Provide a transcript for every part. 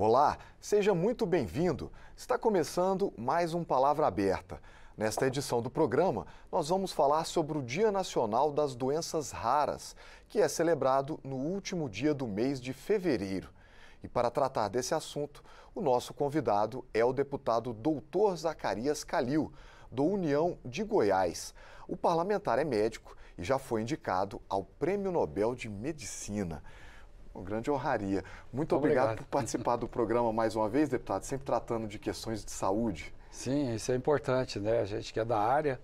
Olá, seja muito bem-vindo. Está começando mais um Palavra Aberta. Nesta edição do programa, nós vamos falar sobre o Dia Nacional das Doenças Raras, que é celebrado no último dia do mês de fevereiro. E para tratar desse assunto, o nosso convidado é o deputado Dr. Zacarias Calil, do União de Goiás. O parlamentar é médico e já foi indicado ao Prêmio Nobel de Medicina. Uma grande honraria. Muito obrigado por participar do programa mais uma vez, deputado, sempre tratando de questões de saúde. Sim, isso é importante, né? A gente que é da área,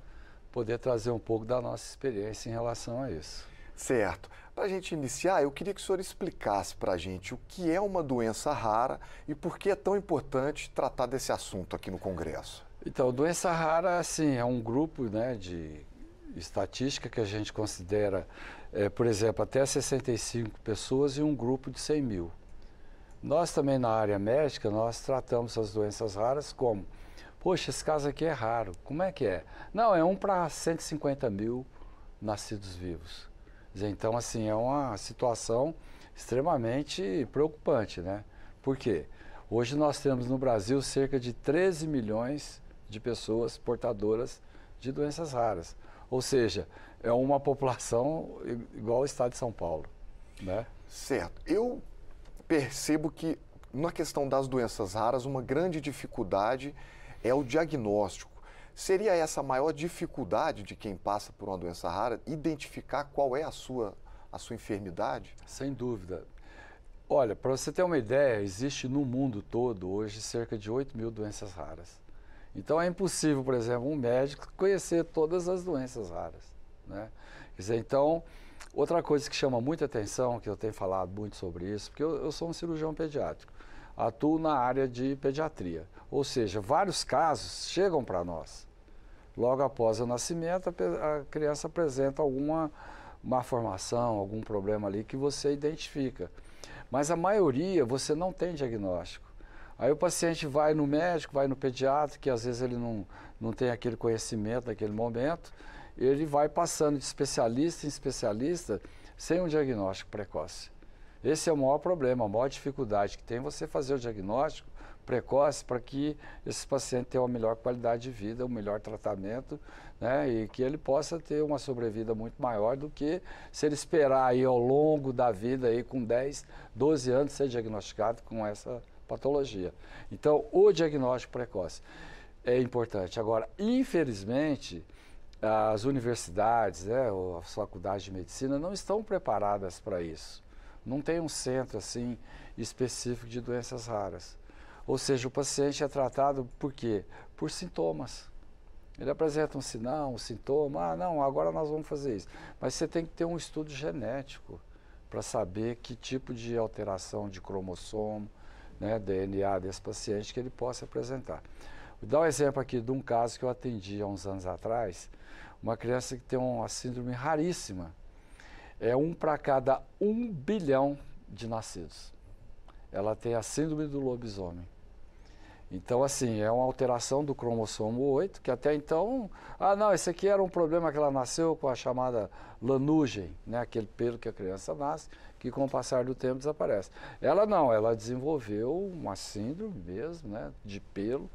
poder trazer um pouco da nossa experiência em relação a isso. Certo. Para a gente iniciar, eu queria que o senhor explicasse para a gente o que é uma doença rara e por que é tão importante tratar desse assunto aqui no Congresso. Então, doença rara, assim, é um grupo, né, de estatística que a gente considera, por exemplo, até 65 pessoas e um grupo de 100 mil. Nós também na área médica, nós tratamos as doenças raras como, poxa, esse caso aqui é raro, como é que é? Não, é 1 para 150 mil nascidos vivos. Então, assim, é uma situação extremamente preocupante, né? Por quê? Hoje nós temos no Brasil cerca de 13 milhões de pessoas portadoras de doenças raras. Ou seja, é uma população igual ao estado de São Paulo, né? Certo. Eu percebo que na questão das doenças raras, uma grande dificuldade é o diagnóstico. Seria essa a maior dificuldade de quem passa por uma doença rara, identificar qual é a sua enfermidade? Sem dúvida. Olha, para você ter uma ideia, existe no mundo todo hoje cerca de 8 mil doenças raras. Então é impossível, por exemplo, um médico conhecer todas as doenças raras, né? Quer dizer, então, outra coisa que chama muita atenção, que eu tenho falado muito sobre isso, porque eu sou um cirurgião pediátrico, atuo na área de pediatria, ou seja, vários casos chegam para nós. Logo após o nascimento, a criança apresenta alguma malformação, algum problema ali que você identifica. Mas a maioria você não tem diagnóstico. Aí o paciente vai no médico, vai no pediatra, que às vezes ele não tem aquele conhecimento naquele momento, ele vai passando de especialista em especialista sem um diagnóstico precoce. Esse é o maior problema, a maior dificuldade que tem você fazer o diagnóstico precoce para que esse paciente tenha uma melhor qualidade de vida, um melhor tratamento, né, e que ele possa ter uma sobrevida muito maior do que se ele esperar aí ao longo da vida, aí, com 10, 12 anos, ser diagnosticado com essa patologia. Então, o diagnóstico precoce é importante. Agora, infelizmente, as universidades, né, ou as faculdades de medicina não estão preparadas para isso. Não tem um centro assim específico de doenças raras. Ou seja, o paciente é tratado por quê? Por sintomas. Ele apresenta um sinal, um sintoma, ah, não, agora nós vamos fazer isso. Mas você tem que ter um estudo genético para saber que tipo de alteração de cromossomo, né, DNA desse paciente que ele possa apresentar. Vou dar um exemplo aqui de um caso que eu atendi há uns anos atrás, uma criança que tem uma síndrome raríssima, é 1 para cada 1 bilhão de nascidos. Ela tem a síndrome do lobisomem. Então, assim, é uma alteração do cromossomo 8, que até então, ah, não, esse aqui era um problema que ela nasceu com a chamada lanugem, né, aquele pelo que a criança nasce, que com o passar do tempo desaparece. Ela não, ela desenvolveu uma síndrome mesmo, né, de pelo,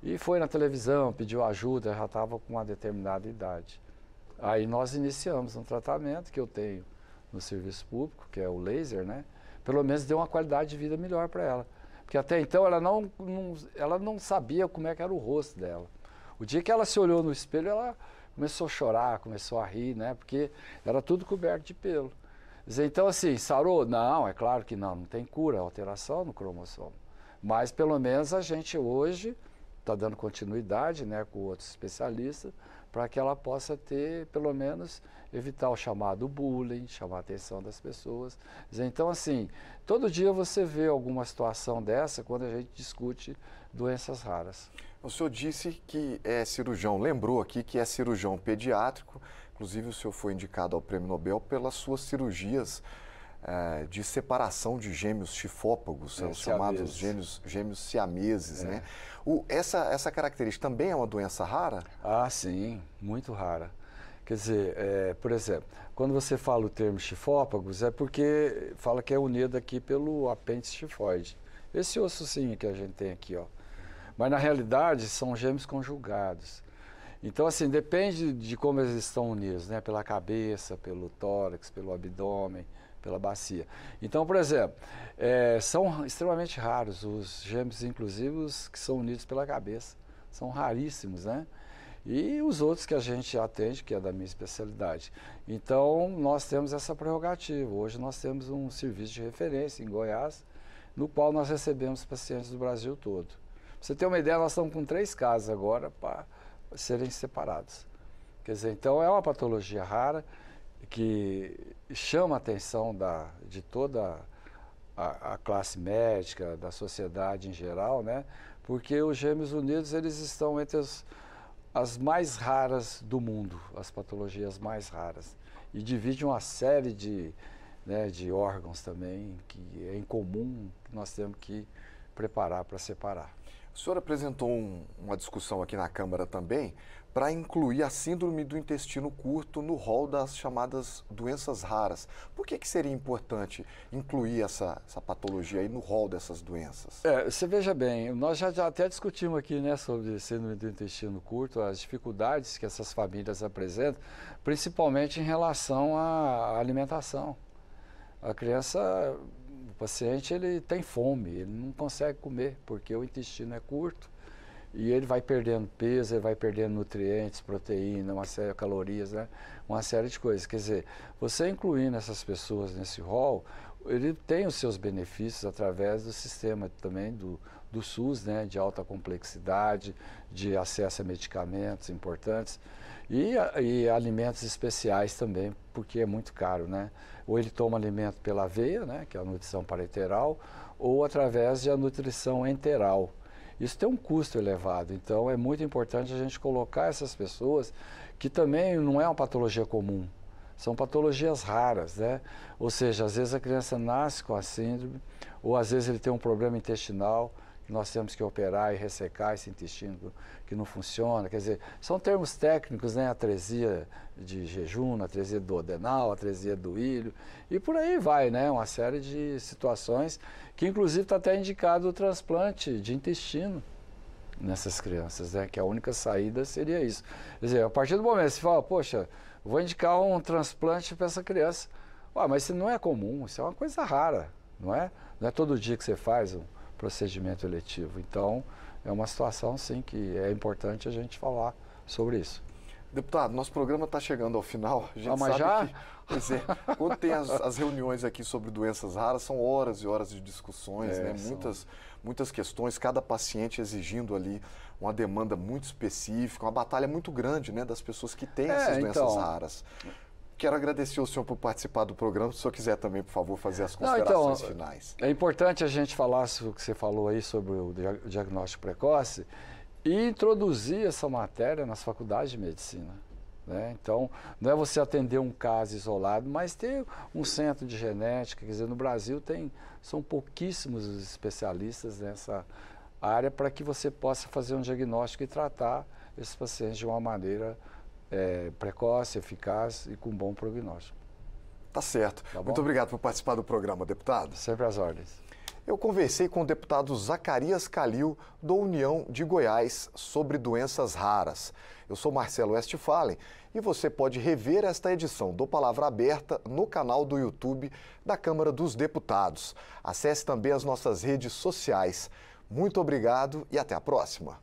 e foi na televisão, pediu ajuda, já estava com uma determinada idade. Aí nós iniciamos um tratamento que eu tenho no serviço público, que é o laser, né, pelo menos deu uma qualidade de vida melhor para ela. Porque até então ela não sabia como é que era o rosto dela. O dia que ela se olhou no espelho, ela começou a chorar, começou a rir, né? Porque era tudo coberto de pelo. Então, assim, sarou? Não, é claro que não tem cura, alteração no cromossomo. Mas, pelo menos, a gente hoje está dando continuidade, né, com outros especialistas, para que ela possa ter, pelo menos, evitar o chamado bullying, chamar a atenção das pessoas. Então, assim, todo dia você vê alguma situação dessa quando a gente discute doenças raras. O senhor disse que é cirurgião, lembrou aqui que é cirurgião pediátrico, inclusive o senhor foi indicado ao Prêmio Nobel pelas suas cirurgias de separação de gêmeos chifópagos, os chamados gêmeos siameses, né? Essa característica também é uma doença rara? Ah, sim, muito rara. Quer dizer, por exemplo, quando você fala o termo chifópagos, é porque fala que é unido aqui pelo apêndice tifoide. Esse ossozinho que a gente tem aqui, ó. Mas na realidade são gêmeos conjugados. Então, assim, depende de como eles estão unidos, né? Pela cabeça, pelo tórax, pelo abdômen, pela bacia. Então, por exemplo, são extremamente raros os gêmeos, inclusive os que são unidos pela cabeça. São raríssimos, né? E os outros que a gente atende, que é da minha especialidade. Então, nós temos essa prerrogativa. Hoje nós temos um serviço de referência em Goiás, no qual nós recebemos pacientes do Brasil todo. Pra você ter uma ideia, nós estamos com 3 casos agora para serem separados. Quer dizer, então é uma patologia rara que chama a atenção de toda a classe médica, da sociedade em geral, né? Porque os gêmeos unidos, eles estão entre as mais raras do mundo, as patologias mais raras. E divide uma série de órgãos também, que é incomum, que nós temos que preparar para separar. O senhor apresentou uma discussão aqui na Câmara também para incluir a síndrome do intestino curto no rol das chamadas doenças raras. Por que seria importante incluir essa patologia aí no rol dessas doenças? Você veja bem, nós já até discutimos aqui, né, sobre síndrome do intestino curto, as dificuldades que essas famílias apresentam, principalmente em relação à alimentação. A criança, o paciente, ele tem fome, ele não consegue comer, porque o intestino é curto e ele vai perdendo peso, ele vai perdendo nutrientes, proteína, uma série de calorias, né? Uma série de coisas. Quer dizer, você incluindo essas pessoas nesse rol, ele tem os seus benefícios através do sistema também do SUS, né? De alta complexidade, de acesso a medicamentos importantes e alimentos especiais também, porque é muito caro, né? Ou ele toma alimento pela veia, né? Que é a nutrição parenteral, ou através de a nutrição enteral. Isso tem um custo elevado, então é muito importante a gente colocar essas pessoas, que também não é uma patologia comum, são patologias raras, né? Ou seja, às vezes a criança nasce com a síndrome, ou às vezes ele tem um problema intestinal, que nós temos que operar e ressecar esse intestino que não funciona. Quer dizer, são termos técnicos, né? Atresia de jejum, atresia duodenal, atresia do ilho, e por aí vai, né? Uma série de situações que inclusive está até indicado o transplante de intestino nessas crianças, né? Que a única saída seria isso. Quer dizer, a partir do momento que você fala, poxa, vou indicar um transplante para essa criança. Mas isso não é comum, isso é uma coisa rara, não é? Não é todo dia que você faz um procedimento eletivo. Então, é uma situação, sim, que é importante a gente falar sobre isso. Deputado, nosso programa está chegando ao final. A gente mas sabe já? que, pois é, quando tem as reuniões aqui sobre doenças raras, são horas e horas de discussões, né? Muitas questões, cada paciente exigindo ali uma demanda muito específica, uma batalha muito grande, né, das pessoas que têm essas doenças raras. Quero agradecer ao senhor por participar do programa. Se o senhor quiser também, por favor, fazer as considerações finais. É importante a gente falar sobre o que você falou aí sobre o diagnóstico precoce e introduzir essa matéria nas faculdades de medicina, né? Então, não é você atender um caso isolado, mas ter um centro de genética. Quer dizer, no Brasil são pouquíssimos os especialistas nessa área para que você possa fazer um diagnóstico e tratar esses pacientes de uma maneira precoce, eficaz e com bom prognóstico. Tá certo. Muito obrigado por participar do programa, deputado. Sempre às ordens. Eu conversei com o deputado Zacarias Calil, da União de Goiás, sobre doenças raras. Eu sou Marcelo Westphalen e você pode rever esta edição do Palavra Aberta no canal do YouTube da Câmara dos Deputados. Acesse também as nossas redes sociais. Muito obrigado e até a próxima.